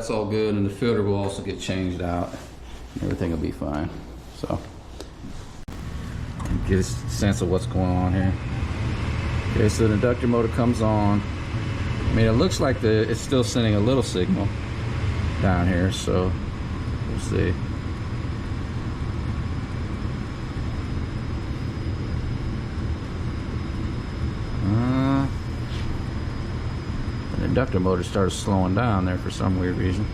that's all good, and the filter will also get changed out. Everything will be fine. So, get a sense of what's going on here. Okay, so the inductor motor comes on. I mean, it looks like it's still sending a little signal down here, so we'll see. The inductor motor started slowing down there for some weird reason.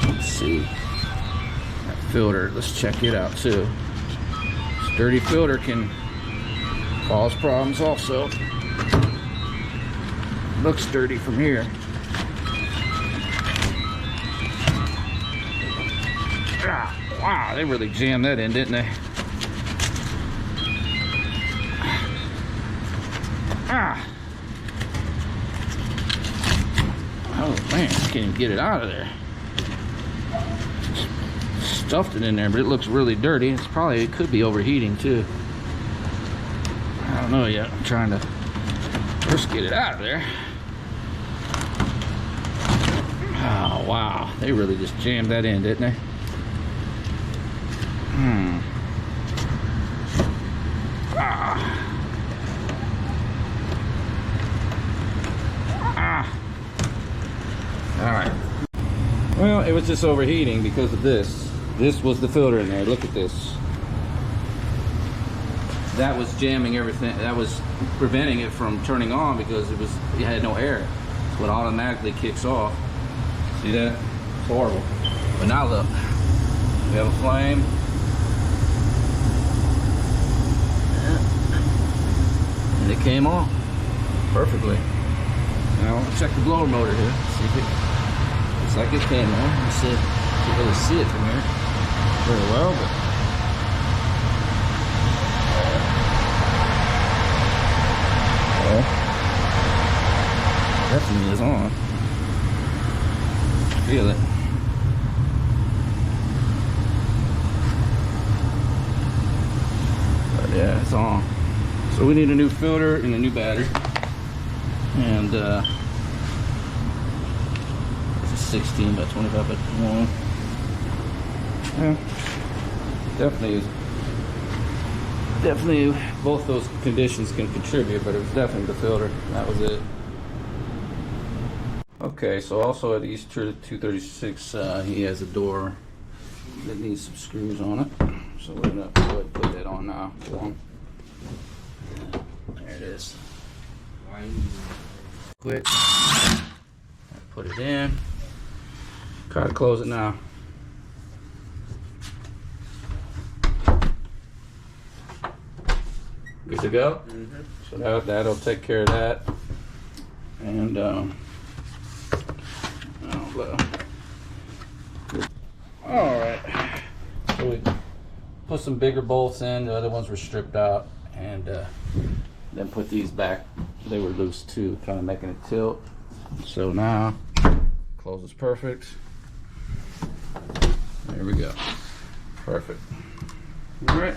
Let's see. That filter, let's check it out too. This dirty filter can cause problems also. Looks dirty from here. Ah, wow, they really jammed that in, didn't they? Ah. Oh man, I can't even get it out of there. Stuffed it in there, but it looks really dirty. It could be overheating too. I don't know yet. I'm trying to first get it out of there. Oh wow, they really just jammed that in, didn't they? All right. Well, it was just overheating because of this. This was the filter in there. Look at this. That was jamming everything. That was preventing it from turning on because it had no air. So it automatically kicks off. See that? It's horrible. But now look, we have a flame. And it came on perfectly. Now I'll check the blower motor here. See if it looks like it came on. Let's see. Can't really see it from here very well, but definitely is on. Feel it. But yeah, it's on. So we need a new filter and a new battery. And it's a 16 by 25 by 21. Yeah, definitely both those conditions can contribute, but it was definitely the filter. That was it. Okay, so also at East 236, he has a door that needs some screws on it. So we're gonna go ahead and put that on now. There it is. Quick. Put it in. Try to close it now. Good to go? Mm-hmm. So that'll take care of that. And alright. So we put some bigger bolts in, the other ones were stripped out, and then put these back. They were loose too, kind of making it tilt. So now, closes perfect. There we go. Perfect. Alright.